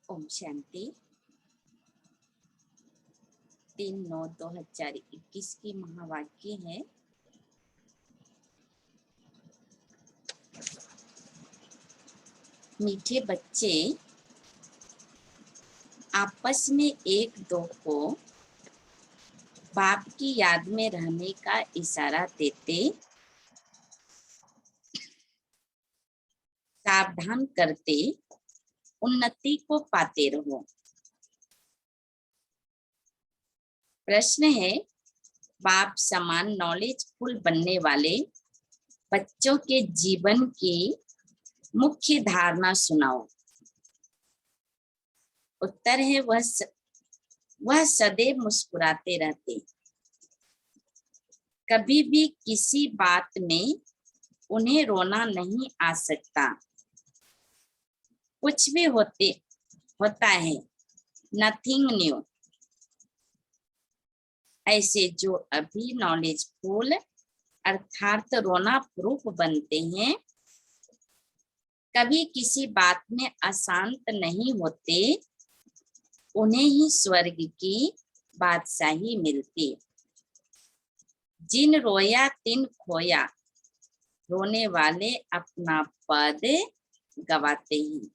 ओम शांति। 3/9/2021 की महावाक्य है, मीठे बच्चे आपस में एक दो को बाप की याद में रहने का इशारा देते, सावधान करते, उन्नति को पाते रहो। प्रश्न है, बाप समान नॉलेजफुल बनने वाले बच्चों के जीवन की मुख्य धारणा सुनाओ। उत्तर है, वह सदैव मुस्कुराते रहते, कभी भी किसी बात में उन्हें रोना नहीं आ सकता। कुछ भी होता है, नथिंग न्यू। ऐसे जो अभी नॉलेजफुल अर्थात रोना प्रूफ बनते हैं, कभी किसी बात में अशांत नहीं होते, उन्हें ही स्वर्ग की बादशाही मिलती। जिन रोया तिन खोया, रोने वाले अपना पद गवाते हैं।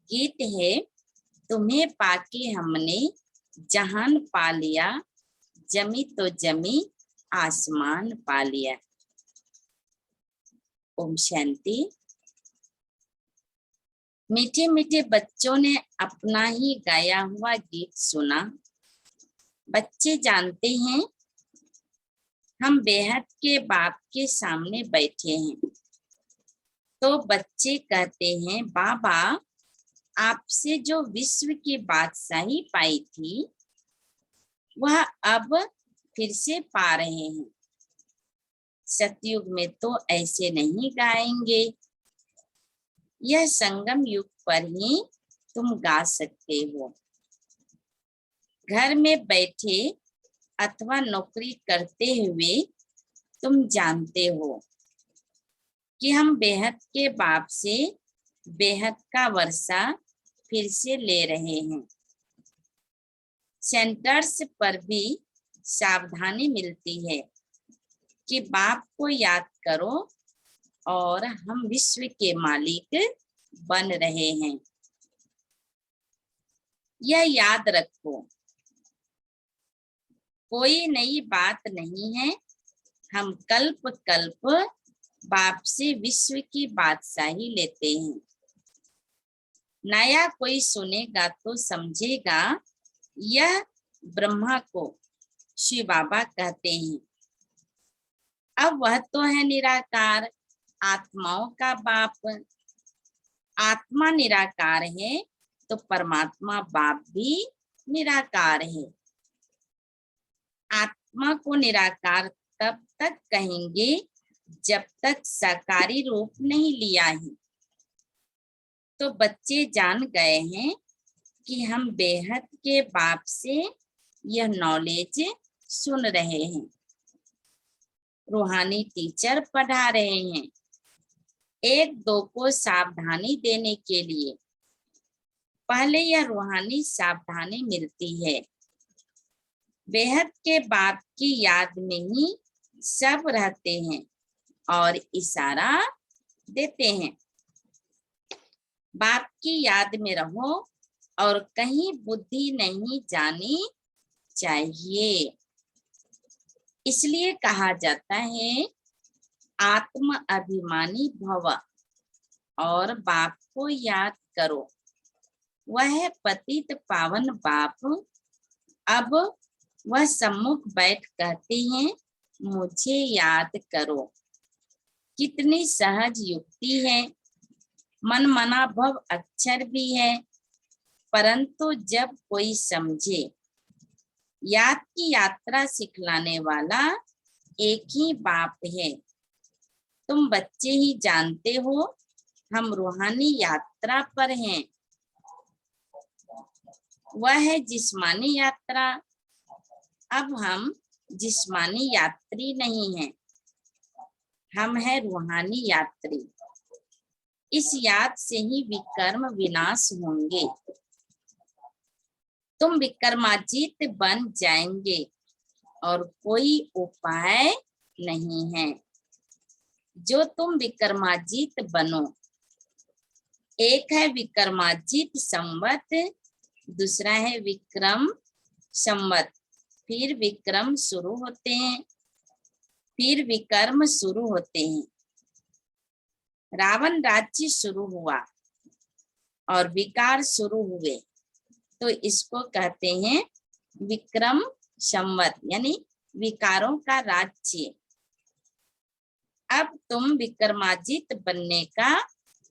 गीत है, तुम्हें पाके हमने जहान पा लिया, जमी तो जमी आसमान पा लिया। ओम शांति। मीठे मीठे बच्चों ने अपना ही गाया हुआ गीत सुना। बच्चे जानते हैं, हम बेहद के बाप के सामने बैठे हैं। तो बच्चे कहते हैं, बाबा आपसे जो विश्व की बादशाही पाई थी, वह अब फिर से पा रहे हैं। सतयुग में तो ऐसे नहीं गाएंगे, यह संगम युग पर ही तुम गा सकते हो। घर में बैठे अथवा नौकरी करते हुए तुम जानते हो कि हम बेहद के बाप से बेहद का वर्षा फिर से ले रहे हैं। सेंटर्स पर भी सावधानी मिलती है कि बाप को याद करो और हम विश्व के मालिक बन रहे हैं। यह याद रखो, कोई नई बात नहीं है। हम कल्प कल्प बाप से विश्व की बादशाही लेते हैं। नया कोई सुनेगा तो समझेगा यह ब्रह्मा को शिव बाबा कहते हैं। अब वह तो है निराकार, आत्माओं का बाप। आत्मा निराकार है तो परमात्मा बाप भी निराकार है। आत्मा को निराकार तब तक कहेंगे जब तक साकारी रूप नहीं लिया है। तो बच्चे जान गए हैं कि हम बेहद के बाप से यह नॉलेज सुन रहे हैं। रूहानी टीचर पढ़ा रहे हैं। एक दो को सावधानी देने के लिए पहले यह रूहानी सावधानी मिलती है। बेहद के बाप की याद में ही सब रहते हैं और इशारा देते हैं। बाप की याद में रहो और कहीं बुद्धि नहीं जानी चाहिए। इसलिए कहा जाता है, आत्म अभिमानी भव और बाप को याद करो। वह पतित पावन बाप अब वह सम्मुख बैठ कहते हैं, मुझे याद करो। कितनी सहज युक्ति है। मन मना भव अक्षर भी है, परंतु जब कोई समझे, याद की यात्रा सिखलाने वाला एक ही बाप है। तुम बच्चे ही जानते हो, हम रूहानी यात्रा पर हैं। वह है जिस्मानी यात्रा। अब हम जिस्मानी यात्री नहीं हैं, हम हैं रूहानी यात्री। इस याद से ही विकर्म विनाश होंगे। तुम विक्रमाजीत बन जाएंगे और कोई उपाय नहीं है जो तुम विक्रमाजीत बनो। एक है विक्रमाजीत संवत, दूसरा है विक्रम संवत। फिर विक्रम शुरू होते हैं, फिर विकर्म शुरू होते हैं। रावण राज्य शुरू हुआ और विकार शुरू हुए, तो इसको कहते हैं विक्रम संवत, यानी विकारों का राज्य। अब तुम विक्रमाजीत बनने का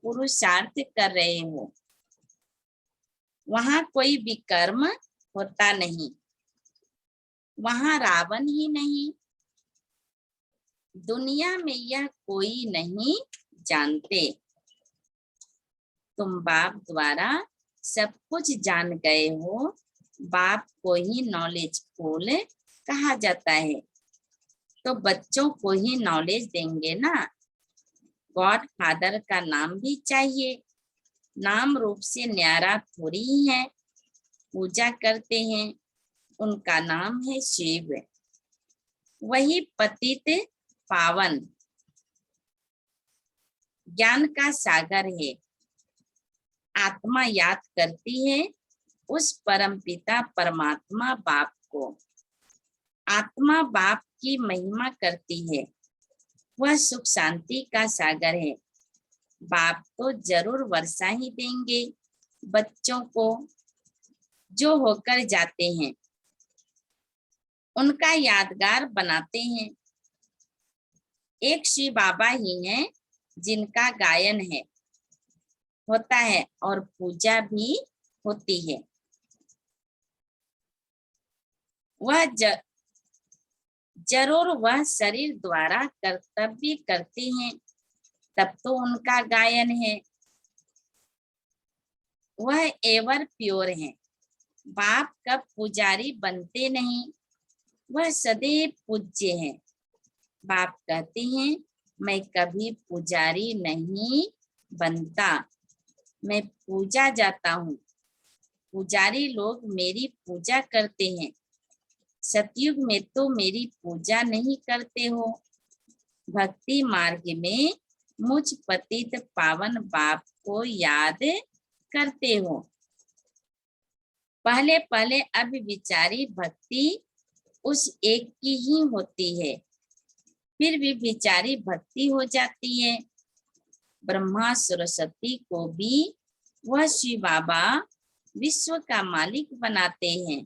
पुरुषार्थ कर रहे हो। वहां कोई विकर्म होता नहीं, वहां रावण ही नहीं, दुनिया में यह कोई नहीं जानते। तुम बाप द्वारा सब कुछ जान गए हो। बाप को ही नॉलेजफुल कहा जाता है, तो बच्चों को ही नॉलेज देंगे ना। गॉड फादर का नाम भी चाहिए, नाम रूप से न्यारा थोड़ी ही है। पूजा करते हैं, उनका नाम है शिव, वही पतित पावन ज्ञान का सागर है। आत्मा याद करती है उस परमपिता परमात्मा बाप को। आत्मा बाप की महिमा करती है, वह सुख शांति का सागर है। बाप तो जरूर वर्षा ही देंगे बच्चों को जो होकर जाते हैं, उनका यादगार बनाते हैं। एक शिव बाबा ही हैं जिनका गायन है होता है और पूजा भी होती है। वह जरूर वह शरीर द्वारा कर्तव्य करते हैं, तब तो उनका गायन है। वह एवर प्योर है। बाप कब पुजारी बनते नहीं, वह सदैव पूज्य है। बाप कहते हैं मैं कभी पुजारी नहीं बनता, मैं पूजा जाता हूँ। पुजारी लोग मेरी पूजा करते हैं, सतयुग में तो मेरी पूजा नहीं करते हो। भक्ति मार्ग में मुझ पतित पावन बाप को याद करते हो। पहले पहले अब विचारी भक्ति उस एक की ही होती है, फिर भी विचारी भक्ति हो जाती है। ब्रह्मा सरस्वती को भी वह शिव बाबा विश्व का मालिक बनाते हैं।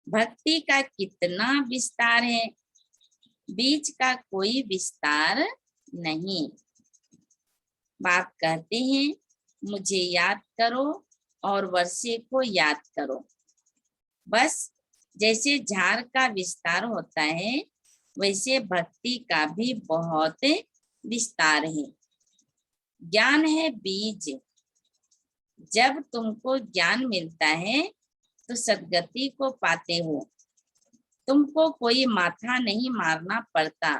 भक्ति का कितना विस्तार है, बीच का कोई विस्तार नहीं। बाप कहते हैं मुझे याद करो और वर्षे को याद करो। बस जैसे झाड़ का विस्तार होता है, वैसे भक्ति का भी बहुत विस्तार है। ज्ञान है बीज। जब तुमको ज्ञान मिलता है तो सद्गति को पाते हो। तुमको कोई माथा नहीं मारना पड़ता।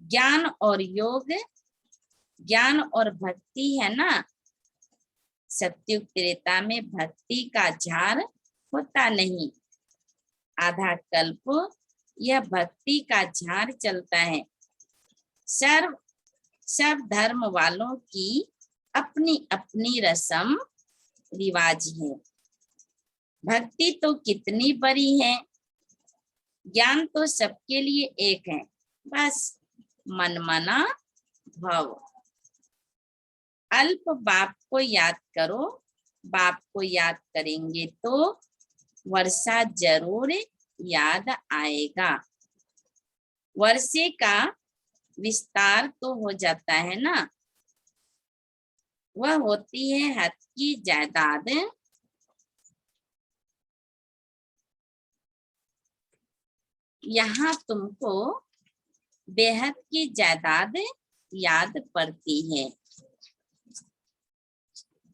ज्ञान और योग, ज्ञान और भक्ति है ना। सत्युग त्रेता में भक्ति का झाड़ होता नहीं, आधा कल्प यह भक्ति का झाड़ चलता है। सब धर्म वालों की अपनी अपनी रस्म रिवाज है। भक्ति तो कितनी बड़ी है, ज्ञान तो सबके लिए एक है, बस मनमना भव। अल्प बाप को याद करो। बाप को याद करेंगे तो वर्षा जरूर याद आएगा। वर्षे का विस्तार तो हो जाता है ना। वह होती है हद की जायदाद। यहाँ तुमको बेहद की जायदाद याद पड़ती है।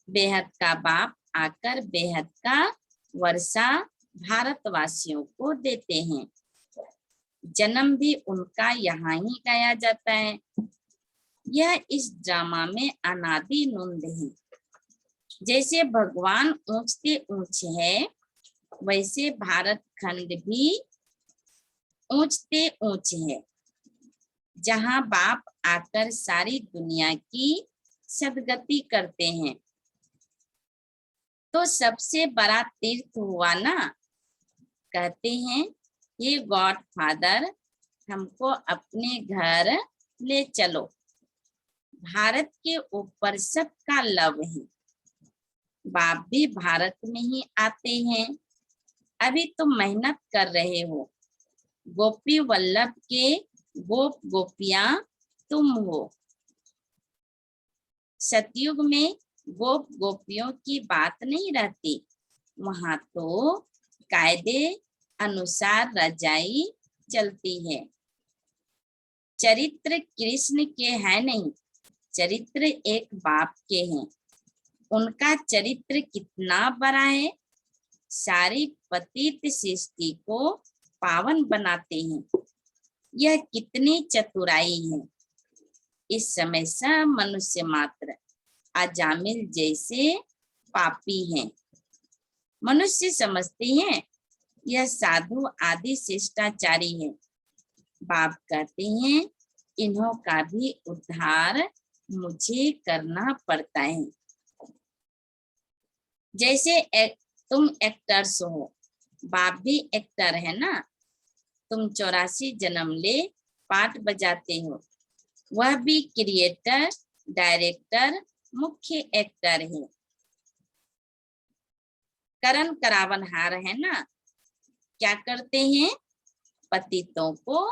बेहद का बाप आकर बेहद का वर्षा भारतवासियों को देते हैं। जन्म भी उनका यहाँ ही गाया जाता है। यह इस ड्रामा में अनादि नूंद है। जैसे भगवान ऊंचते ऊंच है, वैसे भारत खंड भी ऊंचते ऊंच है, जहां बाप आकर सारी दुनिया की सदगति करते हैं। तो सबसे बड़ा तीर्थ हुआ ना। कहते हैं, हे गॉड फादर, हमको अपने घर ले चलो। भारत के ऊपर सबका लव है। बाप भी भारत में ही आते हैं। अभी तुम मेहनत कर रहे हो। गोपी वल्लभ के गोप गोपियां तुम हो। सतयुग में गोप गोपियों की बात नहीं रहती। वहां तो कायदे अनुसार रजाई चलती है। चरित्र कृष्ण के है नहीं, चरित्र एक बाप के हैं। उनका चरित्र कितना बड़ा है, सारी पतित सृष्टि को पावन बनाते हैं। यह कितनी चतुराई है। इस समय सब मनुष्य मात्र अजामिल जैसे पापी हैं। मनुष्य समझते हैं यह साधु आदि शिष्टाचारी है। बाप कहते हैं, इन्हों का भी उद्धार मुझे करना पड़ता है। जैसे तुम एक्टर्स हो, बाप भी एक्टर है ना। तुम 84 जन्म ले पाठ बजाते हो। वह भी क्रिएटर, डायरेक्टर, मुख्य एक्टर है। करण करावनहार है ना। क्या करते हैं, पतितों को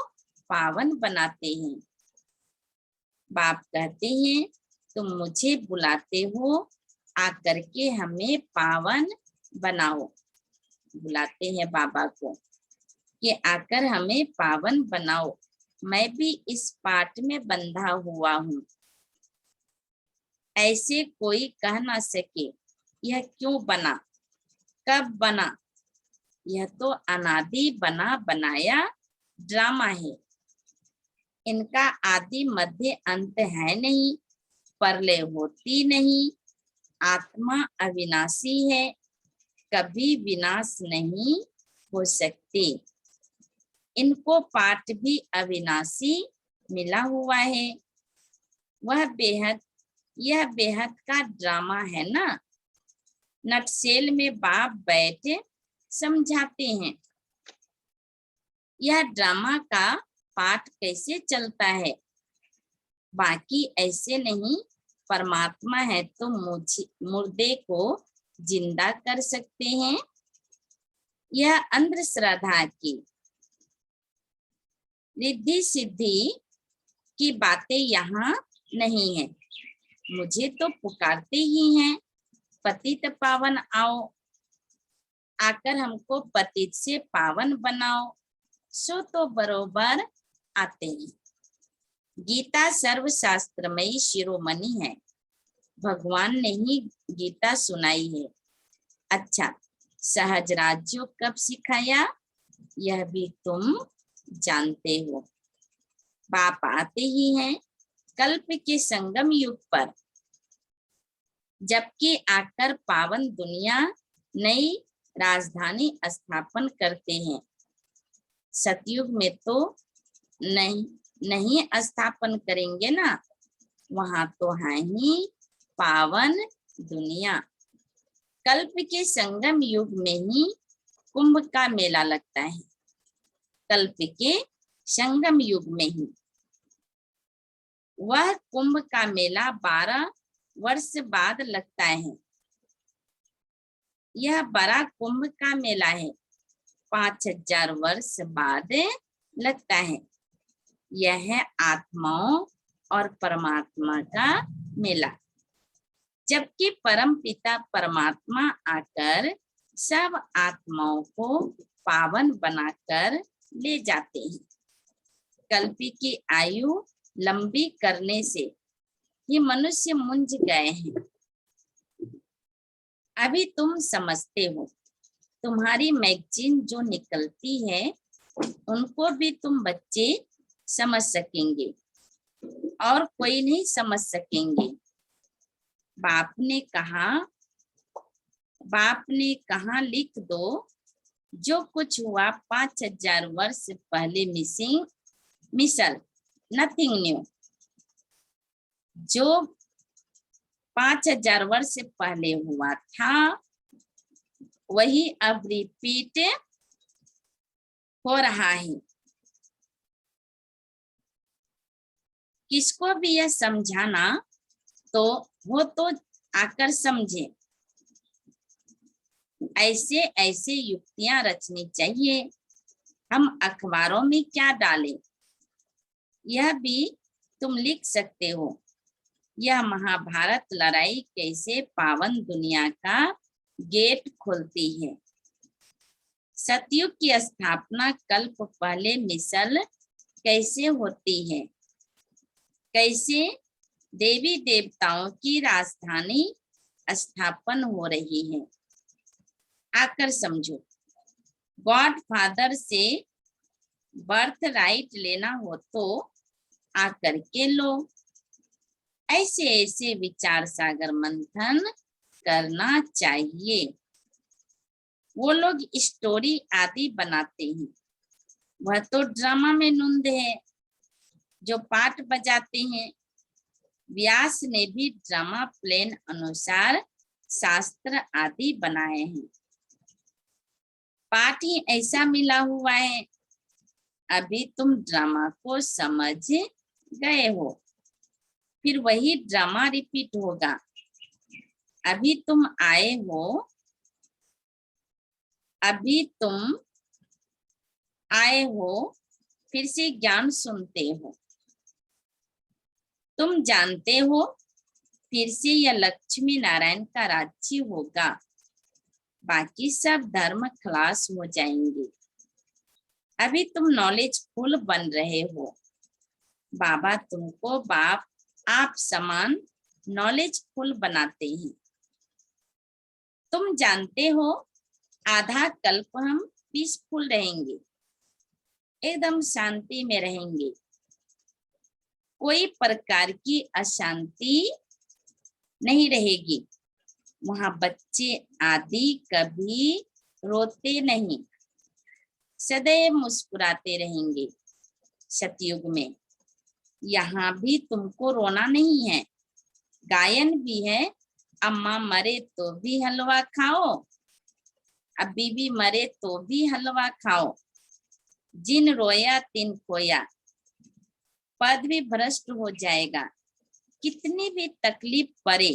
पावन बनाते हैं। बाप कहते हैं, तुम मुझे बुलाते हो, आकर के हमें पावन बनाओ। बुलाते हैं बाबा को कि आकर हमें पावन बनाओ। मैं भी इस पाठ में बंधा हुआ हूँ। ऐसे कोई कह ना सके यह क्यों बना, कब बना। यह तो अनादि बना बनाया ड्रामा है। इनका आदि मध्य अंत है नहीं, प्रलय होती नहीं। आत्मा अविनाशी है, कभी विनाश नहीं हो सकते। इनको पाठ भी अविनाशी मिला हुआ है। यह बेहद का ड्रामा है ना। नटसेल में बाप बैठे समझाते हैं यह ड्रामा का पाठ कैसे चलता है। बाकी ऐसे नहीं, परमात्मा है तो मुर्दे को जिंदा कर सकते हैं। यह अंधश्रद्धा की रिद्धि सिद्धि की बातें यहाँ नहीं है। मुझे तो पुकारते ही हैं, पतित पावन आओ, आकर हमको पतित से पावन बनाओ। सो तो बरोबर आते हैं। गीता सर्वशास्त्रमयी शिरोमणि है। भगवान ने ही गीता सुनाई है। अच्छा, सहज राज्य कब सिखाया, यह भी तुम जानते हो। बाप आते ही हैं कल्प के संगम युग पर, जबकि आकर पावन दुनिया नई राजधानी स्थापन करते हैं। सतयुग में तो नहीं स्थापन करेंगे ना। वहां तो है ही पावन दुनिया। कल्प के संगम युग में ही कुंभ का मेला लगता है। कल्प के संगम युग में ही वह कुंभ का मेला 12 वर्ष बाद लगता है। यह बड़ा कुंभ का मेला है, 5000 वर्ष बाद लगता है। यह है आत्माओं और परमात्मा का मेला। जबकि परम पिता परमात्मा आकर सब आत्माओं को पावन बनाकर ले जाते हैं। कल्प की आयु लंबी करने से ये मनुष्य मुंझ गए हैं। अभी तुम समझते हो। तुम्हारी मैगजीन जो निकलती है उनको भी तुम बच्चे समझ सकेंगे। और कोई नहीं समझ सकेंगे। बाप ने कहा लिख दो, जो कुछ हुआ 5000 वर्ष पहले मिसल नथिंग न्यू। जो 5000 वर्ष पहले हुआ था वही अब रिपीट हो रहा है। किसको भी यह समझाना तो वो तो आकर समझे। ऐसे ऐसे युक्तियां रचनी चाहिए। हम अखबारों में क्या डालें यह भी तुम लिख सकते हो। यह महाभारत लड़ाई कैसे पावन दुनिया का गेट खोलती है। सतयुग की स्थापना कल्प पहले मिसल कैसे होती है। कैसे देवी देवताओं की राजधानी स्थापन हो रही है। आकर समझो। गॉड फादर से बर्थ राइट लेना हो तो आकर के लो। ऐसे ऐसे विचार सागर मंथन करना चाहिए। वो लोग स्टोरी आदि बनाते हैं, वह तो ड्रामा में नूंद है जो पाठ बजाते हैं। व्यास ने भी ड्रामा प्लेन अनुसार शास्त्र आदि बनाए हैं। पाठ ही ऐसा मिला हुआ है। अभी तुम ड्रामा को समझ गए हो, फिर वही ड्रामा रिपीट होगा। अभी तुम आए हो, फिर से ज्ञान सुनते हो। तुम जानते हो फिर से यह लक्ष्मी नारायण का राज्य होगा। बाकी सब धर्म खलास हो जाएंगे। अभी तुम नॉलेजफुल बन रहे हो। बाबा तुमको आप समान नॉलेजफुल बनाते हैं। तुम जानते हो आधा कल्प हम पीसफुल रहेंगे, एकदम शांति में रहेंगे। कोई प्रकार की अशांति नहीं रहेगी। वहां बच्चे आदि कभी रोते नहीं, सदैव मुस्कुराते रहेंगे। सतयुग में यहाँ भी तुमको रोना नहीं है। गायन भी है। अम्मा मरे तो भी हलवा खाओ, अब बीबी मरे तो भी हलवा खाओ। जिन रोया तिन खोया, पद भी भ्रष्ट हो जाएगा। कितनी भी तकलीफ पड़े,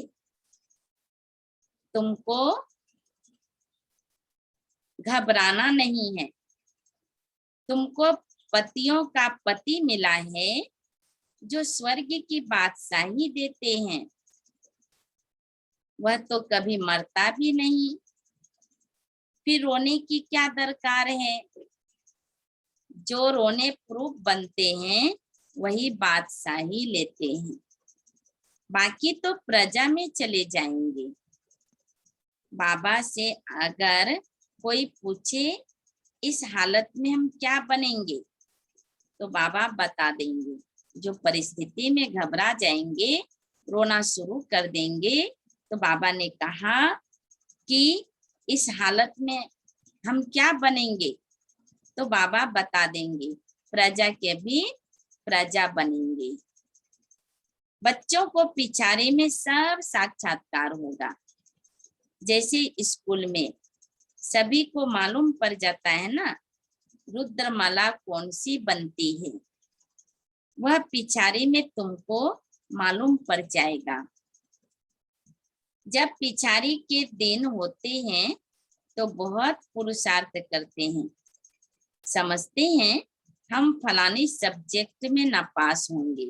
तुमको घबराना नहीं है। तुमको पतियों का पति मिला है जो स्वर्ग की बादशाही देते हैं। वह तो कभी मरता भी नहीं, फिर रोने की क्या दरकार है। जो रोने प्रूफ बनते हैं वही बादशाही लेते हैं। बाकी तो प्रजा में चले जाएंगे। बाबा से अगर कोई पूछे इस हालत में हम क्या बनेंगे, तो बाबा बता देंगे। जो परिस्थिति में घबरा जाएंगे, रोना शुरू कर देंगे, तो बाबा ने कहा कि इस हालत में हम क्या बनेंगे, तो बाबा बता देंगे। प्रजा के भी प्रजा बनेंगे। बच्चों को पिछाड़े में सब साक्षात्कार होगा। जैसे स्कूल में सभी को मालूम पड़ जाता है ना, रुद्रमाला कौन सी बनती है, वह पिछाड़ी में तुमको मालूम पड़ जाएगा। जब पिछाड़ी के दिन होते हैं तो बहुत पुरुषार्थ करते हैं। समझते हैं हम फलानी सब्जेक्ट में ना पास होंगे।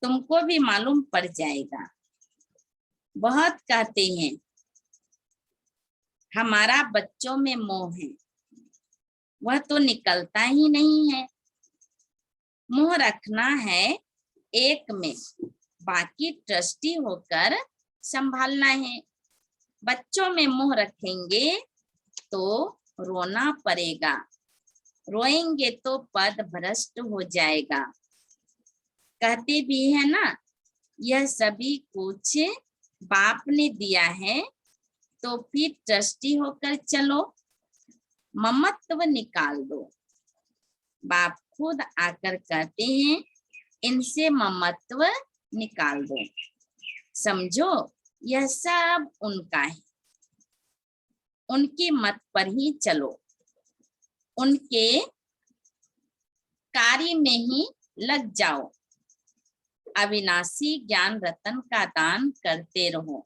तुमको भी मालूम पड़ जाएगा। बहुत कहते हैं हमारा बच्चों में मोह है, वह तो निकलता ही नहीं है। मोह रखना है एक में, बाकी ट्रस्टी होकर संभालना है। बच्चों में मोह रखेंगे तो रोना पड़ेगा। रोएंगे तो पद भ्रष्ट हो जाएगा। कहते भी है ना, यह सभी कुछ बाप ने दिया है, तो फिर ट्रस्टी होकर चलो, ममत्व निकाल दो। बाप खुद आकर कहते हैं, इनसे ममत्व निकाल दो, समझो यह सब उनका है, उनके मत पर ही चलो, उनके कार्य में ही लग जाओ, अविनाशी ज्ञान रतन का दान करते रहो।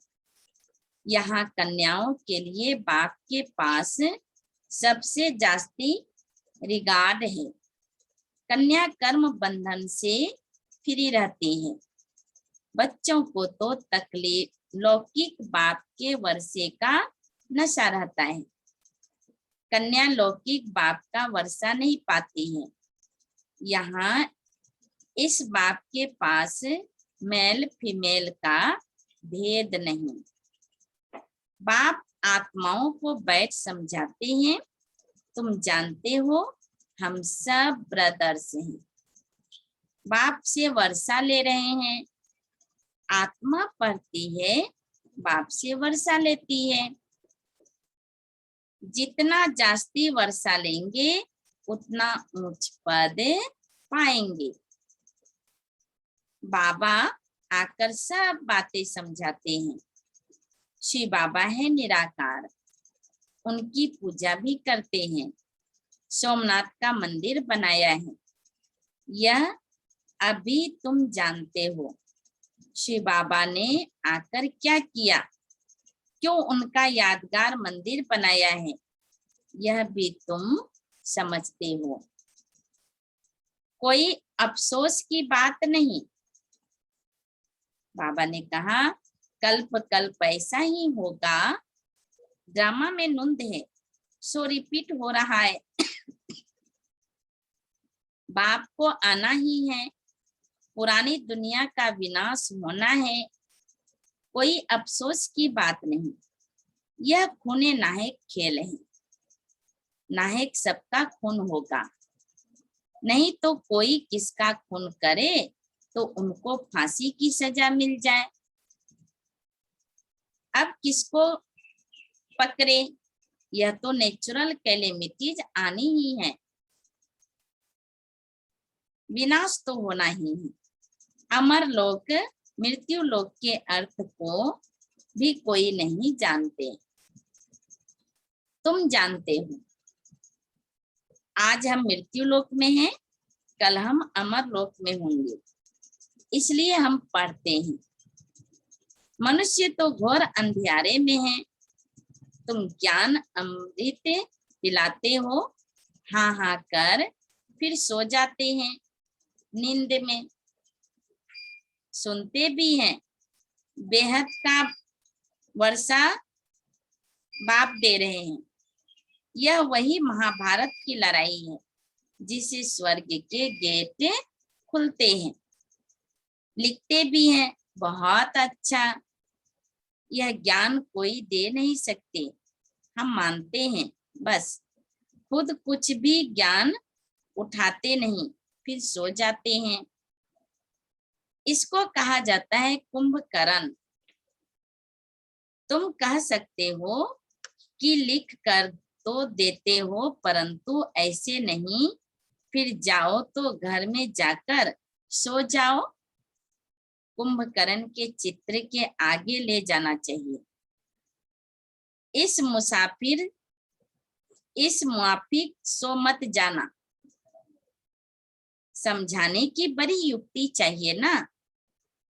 यहाँ कन्याओं के लिए बाप के पास सबसे जास्ती रिगार्ड है। कन्या कर्म बंधन से फ्री रहती है। बच्चों को तो तकलीफ लौकिक बाप के वर्षे का नशा रहता है। कन्या लौकिक बाप का वर्षा नहीं पाती है। यहाँ इस बाप के पास मेल फीमेल का भेद नहीं। बाप आत्माओं को बैठ समझाते हैं, तुम जानते हो हम सब ब्रदर्स हैं। बाप से वर्षा ले रहे हैं, आत्मा पढ़ती है, बाप से वर्षा लेती है। जितना जास्ती वर्षा लेंगे उतना ऊंच पद पाएंगे। बाबा आकर सब बातें समझाते हैं। श्री बाबा है निराकार, उनकी पूजा भी करते हैं। सोमनाथ का मंदिर बनाया है, यह अभी तुम जानते हो। श्री बाबा ने आकर क्या किया, क्यों उनका यादगार मंदिर बनाया है, यह भी तुम समझते हो। कोई अफसोस की बात नहीं। बाबा ने कहा कल्प कल्प ऐसा ही होगा। ड्रामा में नुंद है, सो रिपीट हो रहा है। बाप को आना ही है, पुरानी दुनिया का विनाश होना है। कोई अफसोस की बात नहीं। यह खूने नाहक खेल है। नाहक सबका खून होगा, नहीं तो कोई किसका खून करे तो उनको फांसी की सजा मिल जाए। अब किसको पकड़े, यह तो नेचुरल कैलेमिटीज आनी ही है। विनाश तो होना ही है। अमर लोक मृत्यु लोक के अर्थ को भी कोई नहीं जानते, तुम जानते हो। आज हम मृत्यु लोक में हैं, कल हम अमर लोक में होंगे, इसलिए हम पढ़ते हैं। मनुष्य तो घोर अंधियारे में है, तुम ज्ञान अमृत पिलाते हो, हाँ हाँ कर फिर सो जाते हैं नींद में। सुनते भी हैं, बेहद का वर्षा बाप दे रहे हैं। यह वही महाभारत की लड़ाई है, जिसे स्वर्ग के गेट खुलते हैं। लिखते भी हैं, बहुत अच्छा। यह ज्ञान कोई दे नहीं सकते, हम मानते हैं, बस खुद कुछ भी ज्ञान उठाते नहीं, फिर सो जाते हैं। इसको कहा जाता है कुंभकर्ण। तुम कह सकते हो कि लिख कर तो देते हो, परंतु ऐसे नहीं, फिर जाओ तो घर में जाकर सो जाओ। कुंभकर्ण के चित्र के आगे ले जाना चाहिए। इस मुआफिक सो मत जाना। समझाने की बड़ी युक्ति चाहिए ना।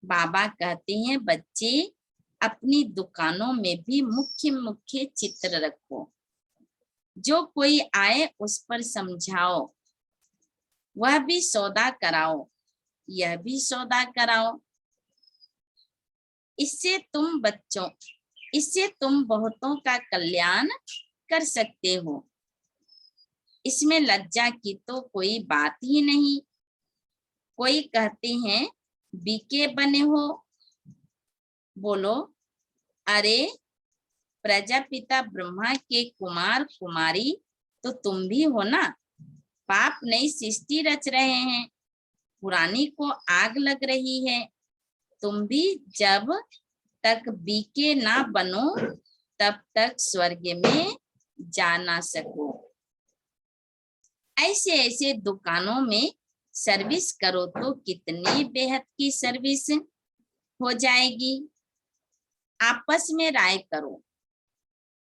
बाबा कहते हैं बच्चे अपनी दुकानों में भी मुख्य मुख्य चित्र रखो, जो कोई आए उस पर समझाओ, वह भी सौदा कराओ, यह भी सौदा कराओ। इससे तुम बहुतों का कल्याण कर सकते हो। इसमें लज्जा की तो कोई बात ही नहीं। कोई कहते हैं बीके बने हो, बोलो अरे प्रजापिता ब्रह्मा के कुमार कुमारी तो तुम भी हो ना। बाप नई सृष्टि रच रहे हैं, पुरानी को आग लग रही है। तुम भी जब तक बीके ना बनो तब तक स्वर्ग में जा ना सको। ऐसे ऐसे दुकानों में सर्विस करो तो कितनी बेहद की सर्विस हो जाएगी। आपस में राय करो।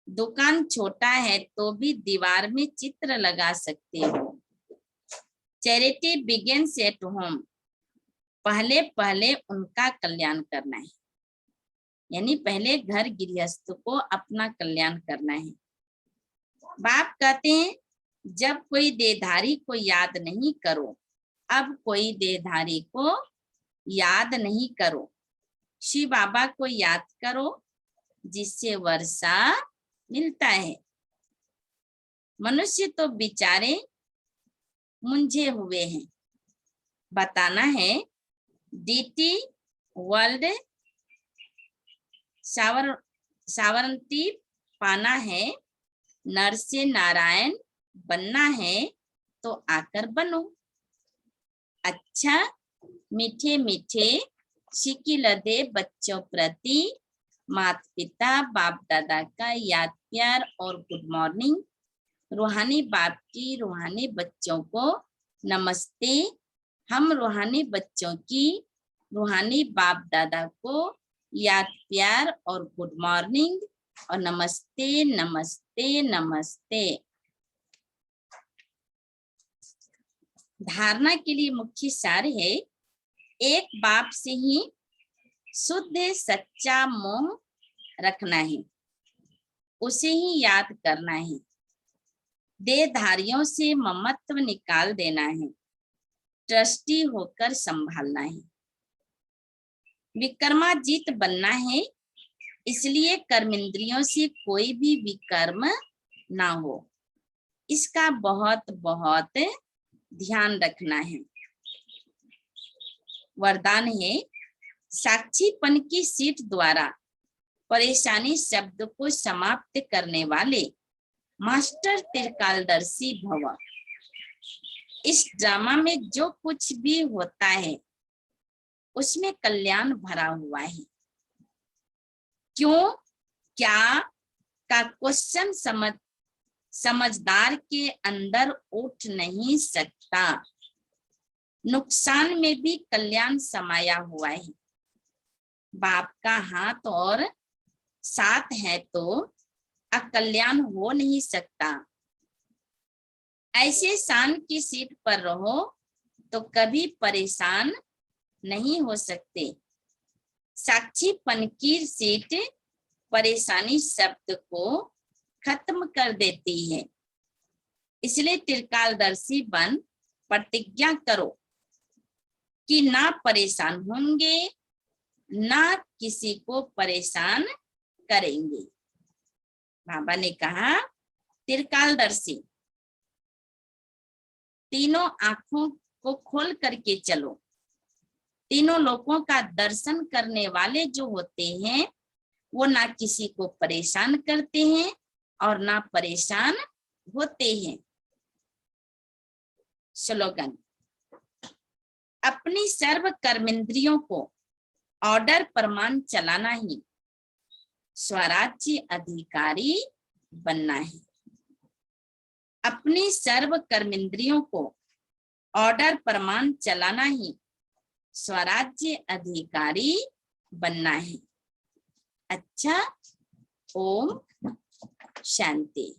दुकान छोटा है तो भी दीवार में चित्र लगा सकते हो। Charity begins at home. पहले पहले उनका कल्याण करना है, यानी पहले घर गृहस्थ को अपना कल्याण करना है। बाप कहते हैं जब कोई देहधारी को याद नहीं करो, अब कोई देहधारी को याद नहीं करो, शिव बाबा को याद करो जिससे वर्षा मिलता है। मनुष्य तो बेचारे मुंझे हुए हैं। बताना है डीटी वर्ल्ड सावरंती पाना है, नर से नारायण बनना है तो आकर बनो। अच्छा मीठे मीठे शिकिल दे बच्चों प्रति माता पिता बाप दादा का याद प्यार और गुड मॉर्निंग। रूहानी बाप की रूहानी बच्चों को नमस्ते। हम रूहानी बच्चों की रूहानी बाप दादा को याद प्यार और गुड मॉर्निंग और नमस्ते नमस्ते नमस्ते। धारणा के लिए मुख्य सार है, एक बाप से ही शुद्ध सच्चा मोह रखना है, उसे ही याद करना है। देहधारियों से ममत्व निकाल देना है, ट्रस्टी होकर संभालना है। विकर्माजीत बनना है, इसलिए कर्मेंद्रियों से कोई भी विकर्म ना हो, इसका बहुत बहुत ध्यान रखना है। वरदान है, साक्षीपन की सीट द्वारा परेशानी शब्द को समाप्त करने वाले मास्टर त्रिकालदर्शी भव। इस ड्रामा में जो कुछ भी होता है उसमें कल्याण भरा हुआ है। क्यों क्या का क्वेश्चन समझदार के अंदर उठ नहीं सकता। नुकसान में भी कल्याण समाया हुआ है। बाप का हाथ और साथ है तो अकल्याण हो नहीं सकता। ऐसे शान की सीट पर रहो तो कभी परेशान नहीं हो सकते। साक्षीपन की सीट परेशानी शब्द को खत्म कर देती है, इसलिए त्रिकालदर्शी बन प्रतिज्ञा करो कि ना परेशान होंगे ना किसी को परेशान करेंगे। बाबा ने कहा त्रिकालदर्शी, तीनों आंखों को खोल करके चलो। तीनों लोगों का दर्शन करने वाले जो होते हैं वो ना किसी को परेशान करते हैं और ना परेशान होते हैं। स्लोगन, अपनी सर्व कर्मेंद्रियों को ऑर्डर प्रमाण चलाना ही स्वराज्य अधिकारी बनना है। अपनी सर्व कर्मेंद्रियों को ऑर्डर प्रमाण चलाना ही स्वराज्य अधिकारी बनना है। अच्छा, ओम शांति।